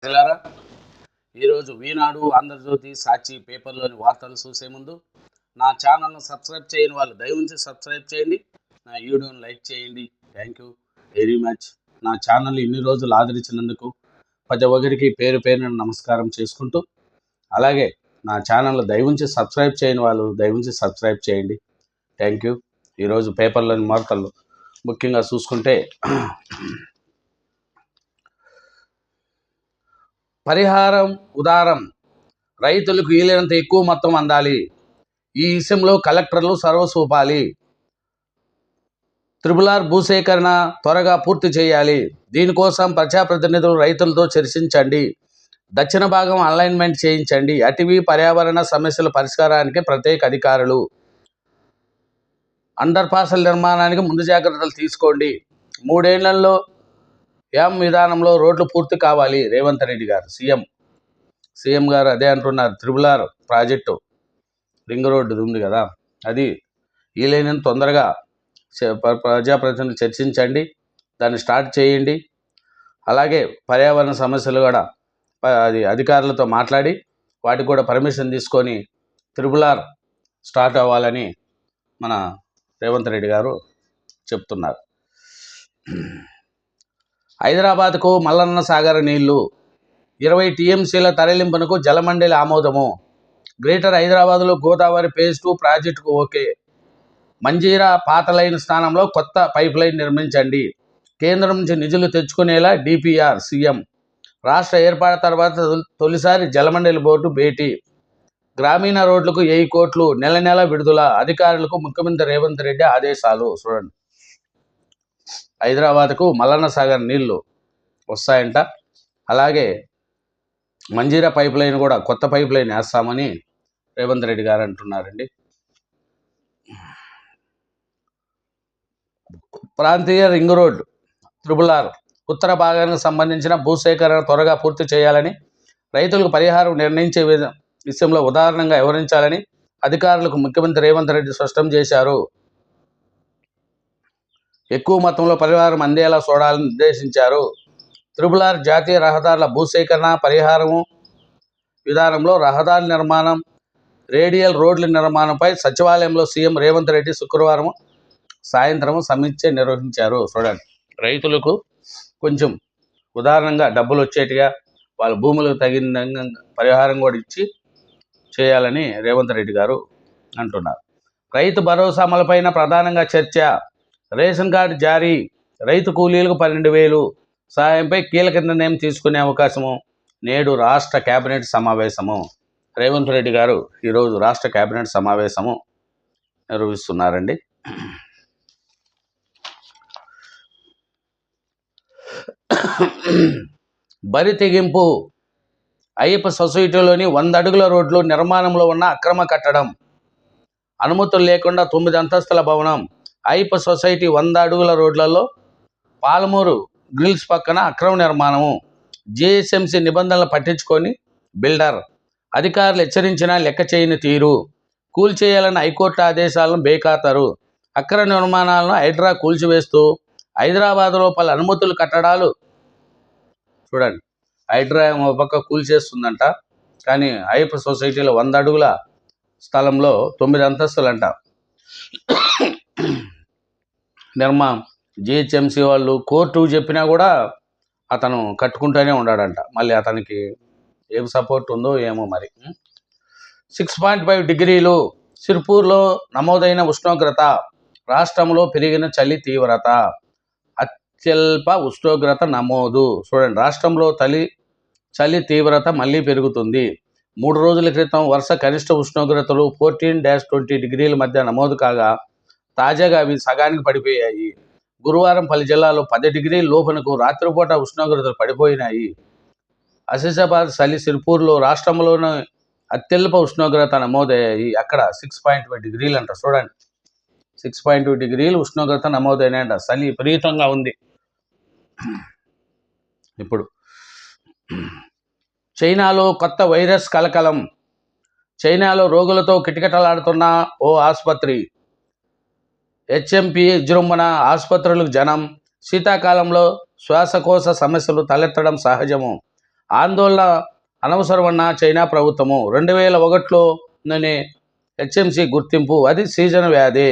ప్రజలారా, ఈరోజు ఈనాడు, ఆంధ్రజ్యోతి, సాక్షి పేపర్లోని వార్తలు చూసే ముందు నా ఛానల్ను సబ్స్క్రైబ్ చేయని వాళ్ళు దయవుంచి సబ్స్క్రైబ్ చేయండి. నా వీడియోని లైక్ చేయండి. Thank you very much. నా ఛానల్ ఇన్ని రోజులు ఆదరించినందుకు ప్రతి ఒక్కరికి పేరు పేరున నమస్కారం చేసుకుంటూ, అలాగే నా ఛానల్ దయవుంచి సబ్స్క్రైబ్ చేయని వాళ్ళు దయవుంచి సబ్స్క్రైబ్ చేయండి. Thank you. ఈరోజు పేపర్లోని వార్తలు ముఖ్యంగా చూసుకుంటే, పరిహారం ఉదారం, రైతులకు వీలైనంత ఎక్కువ మొత్తం అందాలి. ఈ విషయంలో కలెక్టర్లు సర్వసూపాలి. త్రిపుల్ భూసేకరణ త్వరగా పూర్తి చేయాలి. దీనికోసం ప్రజాప్రతినిధులు రైతులతో చర్చించండి. దక్షిణ భాగం అలైన్మెంట్ చేయించండి. అటవీ పర్యావరణ సమస్యల పరిష్కారానికి ప్రత్యేక అధికారులు. అండర్ పాస్ల నిర్మాణానికి ముందు జాగ్రత్తలు తీసుకోండి. 3 ఏళ్లలో విధానంలో రోడ్లు పూర్తి కావాలి. రేవంత్ రెడ్డి గారు సీఎం గారు అదే అంటున్నారు. త్రిపుల్ ప్రాజెక్టు రింగ్ రోడ్డు ఉంది కదా, అది వీలైనంత తొందరగా ప్రజాప్రతినిధులు చర్చించండి, దాన్ని స్టార్ట్ చేయండి. అలాగే పర్యావరణ సమస్యలు కూడా అది అధికారులతో మాట్లాడి వాటికి కూడా పర్మిషన్ తీసుకొని త్రిపుల్ స్టార్ట్ అవ్వాలని మన రేవంత్ రెడ్డి గారు చెప్తున్నారు. హైదరాబాద్కు మల్లన్న సాగర్ నీళ్లు 20 టీఎంసీల తరలింపునకు జలమండలి ఆమోదము. గ్రేటర్ హైదరాబాద్లో గోదావరి ఫేజ్ 2 ప్రాజెక్టుకు ఓకే. మంజీరా పాత లైన్ స్థానంలో కొత్త పైప్ లైన్ నిర్మించండి. కేంద్రం నుంచి నిధులు తెచ్చుకునేలా డిపిఆర్ సీఎం. రాష్ట్ర ఏర్పాటు తర్వాత తొలిసారి జలమండలి బోర్డు భేటీ. గ్రామీణ రోడ్లకు 1000 కోట్లు నెల విడుదల. అధికారులకు ముఖ్యమంత్రి రేవంత్ రెడ్డి ఆదేశాలు. చూడండి, హైదరాబాద్కు మల్లన్న సాగర్ నీళ్లు వస్తాయంట. అలాగే మంజీరా పైప్ లైన్ కూడా కొత్త పైప్ లైన్ వేస్తామని రేవంత్ రెడ్డి గారు అంటున్నారండి. ప్రాంతీయ రింగ్ రోడ్ త్రిపుల్ ఉత్తర భాగానికి సంబంధించిన భూసేకరణ త్వరగా పూర్తి చేయాలని, రైతులకు పరిహారం నిర్ణయించే విషయంలో ఉదాహరణంగా వివరించాలని అధికారులకు ముఖ్యమంత్రి రేవంత్ రెడ్డి స్పష్టం చేశారు. ఎక్కువ మొత్తంలో పరిహారం అందేలా చూడాలని నిర్దేశించారు. త్రిపుల్ జాతీయ రహదారుల భూసేకరణ పరిహారము విధానంలో రహదారుల నిర్మాణం, రేడియల్ రోడ్ల నిర్మాణంపై సచివాలయంలో సీఎం రేవంత్ రెడ్డి శుక్రవారం సాయంత్రం సమీక్ష నిర్వహించారు. చూడండి, రైతులకు కొంచెం ఉదాహరణంగా డబ్బులు వచ్చేట్టుగా వాళ్ళ భూములకు తగిన పరిహారం కూడా ఇచ్చి చేయాలని రేవంత్ రెడ్డి గారు అంటున్నారు. రైతు భరోసా అమలుపైన ప్రధానంగా చర్చ. రేషన్ కార్డు జారీ, రైతు కూలీలకు 12,000 సహాయంపై కీలక నిర్ణయం తీసుకునే అవకాశము. నేడు రాష్ట్ర కేబినెట్ సమావేశము. రేవంత్ రెడ్డి గారు ఈరోజు రాష్ట్ర కేబినెట్ సమావేశము నిర్వహిస్తున్నారండి. బరి తెగింపు, అయ్యప్ప సొసైటీలోని 100 అడుగుల రోడ్లు నిర్మాణంలో ఉన్న అక్రమ కట్టడం. అనుమతులు లేకుండా 9 అంతస్తుల భవనం. అయ్యప్ప సొసైటీ 100 అడుగుల రోడ్లలో పాలమూరు గ్రిల్స్ పక్కన అక్రమ నిర్మాణము. జిహెచ్ఎంసీ నిబంధనలు పట్టించుకొని బిల్డర్. అధికారులు హెచ్చరించినా లెక్క చేయని తీరు. కూల్చేయాలని హైకోర్టు ఆదేశాలను బేఖాతరు. అక్రమ నిర్మాణాలను హైడ్రా కూల్చివేస్తూ హైదరాబాద్లో పలు అనుమతులు కట్టడాలు. చూడండి, హైడ్రా పక్క కూల్చేస్తుందంట, కానీ అయ్యప్ప సొసైటీలో 100 అడుగుల స్థలంలో 9 అంతస్తులంట నిర్మాణం. జిహెచ్ఎంసీ వాళ్ళు కోర్టు చెప్పినా కూడా అతను కట్టుకుంటూనే ఉన్నాడంట. మళ్ళీ అతనికి ఏం సపోర్ట్ ఉందో ఏమో మరి. 6.5 డిగ్రీలు సిర్పూర్లో నమోదైన ఉష్ణోగ్రత. రాష్ట్రంలో పెరిగిన చలి తీవ్రత. అత్యల్ప ఉష్ణోగ్రత నమోదు. చూడండి, రాష్ట్రంలో చలి తీవ్రత మళ్ళీ పెరుగుతుంది. 3 రోజుల క్రితం వరుస కనిష్ట ఉష్ణోగ్రతలు 14-20 డిగ్రీల మధ్య నమోదు కాగా తాజాగా అవి సగానికి పడిపోయాయి. గురువారం పలు జిల్లాల్లో 10 డిగ్రీల లోపునకు రాత్రిపూట ఉష్ణోగ్రతలు పడిపోయినాయి. ఆసిఫాబాద్, సిర్పూర్లో రాష్ట్రంలోని అత్యల్ప ఉష్ణోగ్రత నమోదయ్యాయి. అక్కడ 6.5 డిగ్రీలు అంట. చూడండి, 6.2 డిగ్రీలు ఉష్ణోగ్రత నమోదైనాయంట. చలి విపరీతంగా ఉంది. ఇప్పుడు చైనాలో కొత్త వైరస్ కలకలం. చైనాలో రోగులతో కిటకిటలాడుతున్న ఓ ఆసుపత్రి. హెచ్ఎంపీ విజృంభణ, ఆసుపత్రులకు జనం. శీతాకాలంలో శ్వాసకోశ సమస్యలు తలెత్తడం సహజము. ఆందోళన అనవసరమన్న చైనా ప్రభుత్వము. 2001లోనే హెచ్ఎంసి గుర్తింపు, అది సీజన్ వ్యాధి.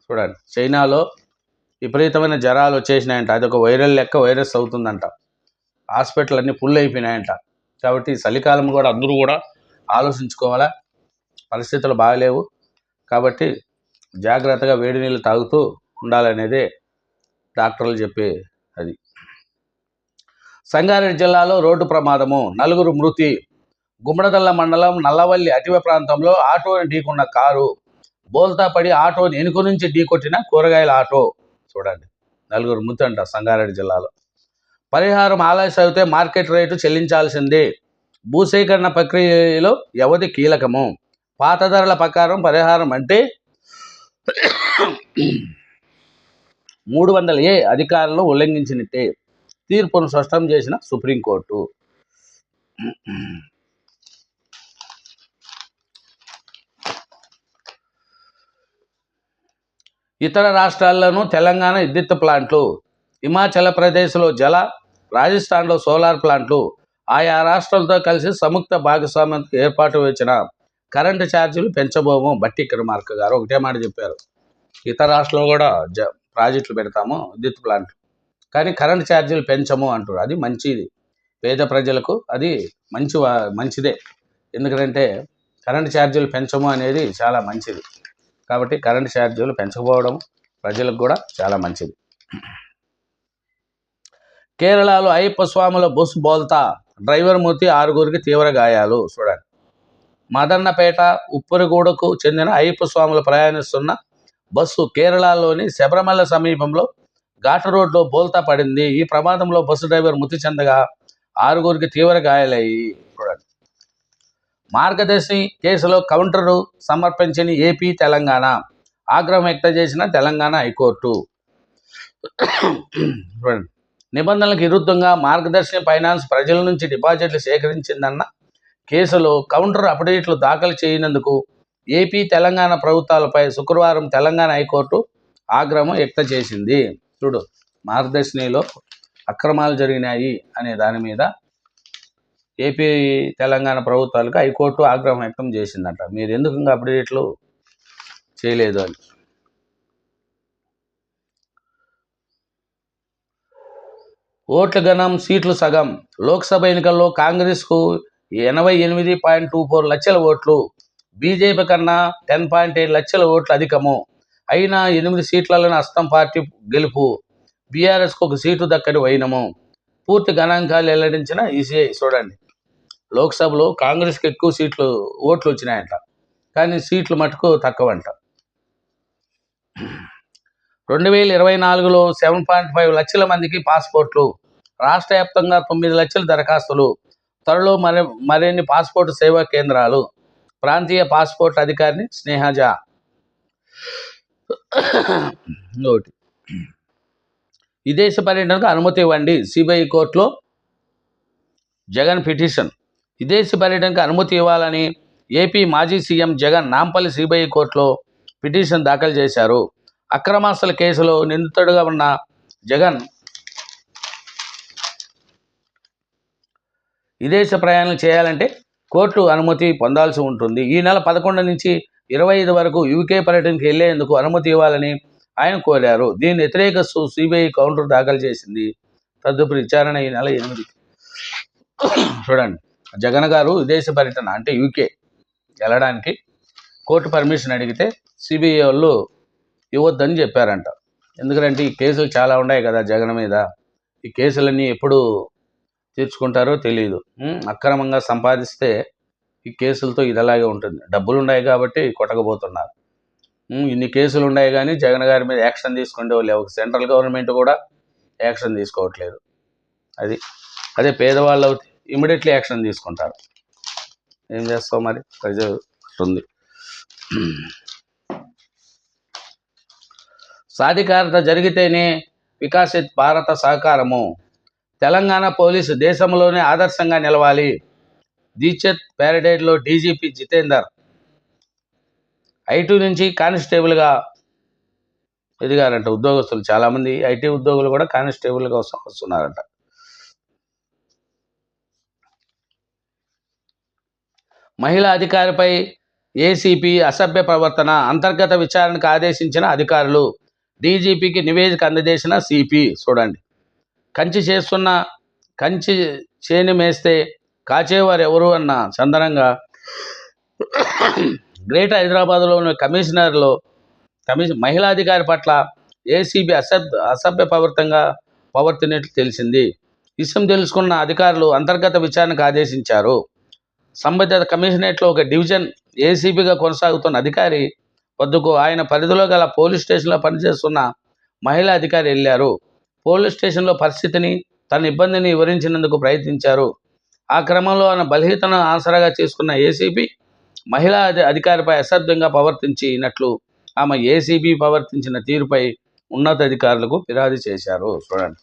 చూడండి, చైనాలో విపరీతమైన జ్వరాలు వచ్చేసినాయంట. అదొక వైరల్ లెక్క వైరస్ అవుతుందంట. హాస్పిటల్ అన్నీ ఫుల్ అయిపోయినాయంట. కాబట్టి చలికాలం కూడా అందరూ కూడా ఆలోచించుకోవాలా, పరిస్థితులు బాగలేవు. కాబట్టి జాగ్రత్తగా వేడి నీళ్ళు తాగుతూ ఉండాలనేదే డాక్టర్లు చెప్పే అది. సంగారెడ్డి జిల్లాలో రోడ్డు ప్రమాదము, 4 మృతి. గుమ్మడదల్ల మండలం నల్లవల్లి అటవీ ప్రాంతంలో ఆటోని ఢీకొన్న కారు బోల్తా పడి ఆటోని వెనుక నుంచి ఢీకొట్టిన కూరగాయల ఆటో. చూడండి, 4 మృతి అంట సంగారెడ్డి జిల్లాలో. పరిహారం ఆలస్యం అయితే మార్కెట్ రేటు చెల్లించాల్సిందే. భూసేకరణ ప్రక్రియలో వ్యవధి కీలకము. పాత ధరల ప్రకారం పరిహారం అంటే 300A అధికారులను ఉల్లంఘించినట్టే. తీర్పును స్పష్టం చేసిన సుప్రీంకోర్టు. ఇతర రాష్ట్రాల్లోనూ తెలంగాణ విద్యుత్ ప్లాంట్లు, హిమాచల్ ప్రదేశ్లో జల, రాజస్థాన్లో సోలార్ ప్లాంట్లు, ఆయా రాష్ట్రాలతో కలిసి సంయుక్త భాగస్వామ్యంతో ఏర్పాటు వచ్చిన కరెంటు ఛార్జీలు పెంచబోము. బట్టి విక్రమార్క గారు ఒకటే మాట చెప్పారు, ఇతర రాష్ట్రాల్లో కూడా ప్రాజెక్టులు పెడతాము విద్యుత్ ప్లాంట్లు, కానీ కరెంటు ఛార్జీలు పెంచము అంటారు. అది మంచిది, పేద ప్రజలకు అది మంచిదే. ఎందుకంటే కరెంటు ఛార్జీలు పెంచము అనేది చాలా మంచిది. కాబట్టి కరెంటు ఛార్జీలు పెంచకపోవడం ప్రజలకు కూడా చాలా మంచిది. కేరళలో అయ్యప్ప స్వాముల బస్సు బోల్తా, డ్రైవర్ మృతి, 6గురికి తీవ్ర గాయాలు. చూడండి, మదన్నపేట ఉప్పరిగూడకు చెందిన అయ్యప్ప స్వాములు ప్రయాణిస్తున్న బస్సు కేరళలోని శబరిమల సమీపంలో ఘాట్ రోడ్లో బోల్తా పడింది. ఈ ప్రమాదంలో బస్సు డ్రైవర్ మృతి చెందగా 6గురికి తీవ్ర గాయాలయ్యి. చూడండి, మార్గదర్శి కేసులో కౌంటరు సమర్పించిన ఏపీ, తెలంగాణ. ఆగ్రహం వ్యక్తం చేసిన తెలంగాణ హైకోర్టు. చూడండి, నిబంధనలకు విరుద్ధంగా మార్గదర్శి ఫైనాన్స్ ప్రజల నుంచి డిపాజిట్లు సేకరించిందన్న కేసులో కౌంటర్ అప్డేట్లు దాఖలు చేయనందుకు ఏపీ, తెలంగాణ ప్రభుత్వాలపై శుక్రవారం తెలంగాణ హైకోర్టు ఆగ్రహం వ్యక్తం చేసింది. చూడు, మార్గదర్శినిలో అక్రమాలు జరిగినాయి అనే దాని మీద ఏపీ, తెలంగాణ ప్రభుత్వాలకు హైకోర్టు ఆగ్రహం వ్యక్తం చేసిందట. మీరు ఎందుకు ఇంకా అప్డేట్లు చేయలేదు అని. ఓట్ల గణం, సీట్లు సగం. లోక్సభ ఎన్నికల్లో కాంగ్రెస్కు 88.24 లక్షల ఓట్లు, బీజేపీ కన్నా 10.8 లక్షల ఓట్లు అధికము. అయినా 8 సీట్లలోనే హస్తం పార్టీ గెలుపు. బీఆర్ఎస్కు 1 సీటు దక్కని వైనము. పూర్తి గణాంకాలు వెల్లడించిన ఈసీఐ. చూడండి, లోక్సభలో కాంగ్రెస్కి ఎక్కువ ఓట్లు వచ్చినాయంట, కానీ సీట్లు మటుకు తక్కువంట. 2024లో 7.5 లక్షల మందికి పాస్పోర్ట్లు. రాష్ట్ర వ్యాప్తంగా 9 లక్షల దరఖాస్తులు. త్వరలో మరిన్ని పాస్పోర్ట్ సేవా కేంద్రాలు. ప్రాంతీయ పాస్పోర్ట్ అధికారిని స్నేహజ. ఒకటి, విదేశ పర్యటనకు అనుమతి ఇవ్వండి, సిబిఐ కోర్టులో జగన్ పిటిషన్. విదేశీ పర్యటనకు అనుమతి ఇవ్వాలని ఏపీ మాజీ సీఎం జగన్ నాంపల్లి సిబిఐ కోర్టులో పిటిషన్ దాఖలు చేశారు. అక్రమాస్తుల కేసులో నిందితుడిగా ఉన్న జగన్ విదేశ ప్రయాణాలు చేయాలంటే కోర్టు అనుమతి పొందాల్సి ఉంటుంది. ఈ నెల 11 నుంచి 25 వరకు యూకే పర్యటనకు వెళ్లేందుకు అనుమతి ఇవ్వాలని ఆయన కోరారు. దీన్ని వ్యతిరేకిస్తూ సిబిఐ కౌంటర్ దాఖలు చేసింది. తదుపరి విచారణ ఈ నెల 8. చూడండి, జగన్ గారు విదేశ పర్యటన అంటే యూకే వెళ్ళడానికి కోర్టు పర్మిషన్ అడిగితే సిబిఐ వాళ్ళు ఇవ్వద్దని చెప్పారంట. ఎందుకంటే ఈ కేసులు చాలా ఉన్నాయి కదా జగన్ మీద. ఈ కేసులన్నీ ఎప్పుడు తీర్చుకుంటారో తెలియదు. అక్రమంగా సంపాదిస్తే ఈ కేసులతో ఇది అలాగే ఉంటుంది. డబ్బులు ఉన్నాయి కాబట్టి కొట్టకపోతున్నారు. ఇన్ని కేసులు ఉన్నాయి కానీ జగన్ గారి మీద యాక్షన్ తీసుకునే వాళ్ళు సెంట్రల్ గవర్నమెంట్ కూడా యాక్షన్ తీసుకోవట్లేదు. అదే పేదవాళ్ళు ఇమీడియట్లీ యాక్షన్ తీసుకుంటారు. ఏం చేస్తావు మరి, ప్రజలు ఉంది. సాధికారత జరిగితేనే వికసిత్ భారత సహకారము. తెలంగాణ పోలీసు దేశంలోనే ఆదర్శంగా నిలవాలి. దీక్షత్ ప్యారడైడ్లో డీజీపీ జితేందర్ ఐటీ నుంచి కానిస్టేబుల్గా ఎదిగారంట. ఉద్యోగస్తులు చాలామంది ఐటీ ఉద్యోగులు కూడా కానిస్టేబుల్గా వస్తున్నారంట. మహిళా అధికారిపై ఏసీపీ అసభ్య ప్రవర్తన, అంతర్గత విచారణకు ఆదేశించిన అధికారులు, డీజీపీకి నివేదిక అందజేసిన సిపి. చూడండి, కంచి చేని మేస్తే కాచేవారు ఎవరు అన్న చందనంగా గ్రేటర్ హైదరాబాద్లోని మహిళా అధికారి పట్ల ఏసీబీ అసభ్య ప్రవర్తినట్లు తెలిసింది. విషయం తెలుసుకున్న అధికారులు అంతర్గత విచారణకు ఆదేశించారు. సంబంధిత కమిషనరేట్లో ఒక డివిజన్ ఏసీబీగా కొనసాగుతున్న అధికారి వద్దకు ఆయన పరిధిలో గల పోలీస్ స్టేషన్లో పనిచేస్తున్న మహిళా అధికారి వెళ్ళారు. పోలీస్ స్టేషన్లో పరిస్థితిని, తన ఇబ్బందిని వివరించినందుకు ప్రయత్నించారు. ఆ క్రమంలో ఆయన బలహీనతను ఆసరాగా చేసుకున్న ఏసీబీ మహిళా అధికారిపై అసభ్యంగా ప్రవర్తించినట్లు ఆమె ఏసీబీ ప్రవర్తించిన తీరుపై ఉన్నతాధికారులకు ఫిర్యాదు చేశారు. చూడండి,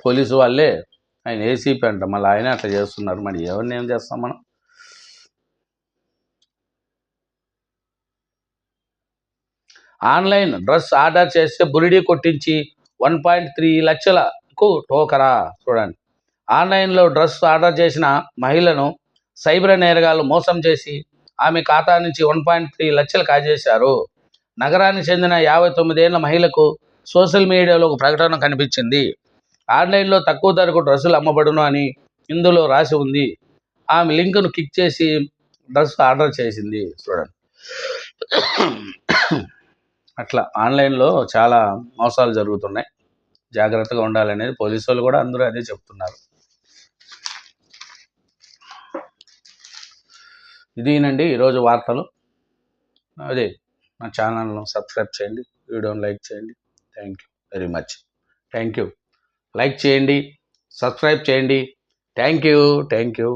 పోలీసు వాళ్ళే ఆయన ఏసీపీ అంట, మళ్ళీ ఆయన అట్లా చేస్తున్నారు. మరి ఎవరిని ఏం చేస్తాం మనం? ఆన్లైన్ డ్రెస్ ఆర్డర్ చేస్తే బురిడీ కొట్టించి 1.3 లక్షలకు టోకరా. చూడండి, ఆన్లైన్లో డ్రెస్ ఆర్డర్ చేసిన మహిళను సైబర్ నేరగాళ్లు మోసం చేసి ఆమె ఖాతా నుంచి 1.3 లక్షలు కాజేశారు. నగరానికి చెందిన 59 ఏళ్ల మహిళకు సోషల్ మీడియాలో ఒక ప్రకటన కనిపించింది. ఆన్లైన్లో తక్కువ ధరకు డ్రెస్సులు అమ్మబడును అని ఇందులో రాసి ఉంది. ఆమె లింక్ను క్లిక్ చేసి డ్రెస్ ఆర్డర్ చేసింది. చూడండి, అట్లా ఆన్లైన్లో చాలా మోసాలు జరుగుతున్నాయి. జాగ్రత్తగా ఉండాలనేది పోలీసు వాళ్ళు కూడా అందరూ అదే చెప్తున్నారు. ఇదేనండి ఈరోజు వార్తలు. అదే నా ఛానల్ను సబ్స్క్రైబ్ చేయండి, వీడియోని లైక్ చేయండి. Thank you very much. Thank you. Like చేయండి, సబ్స్క్రైబ్ చేయండి. Thank you.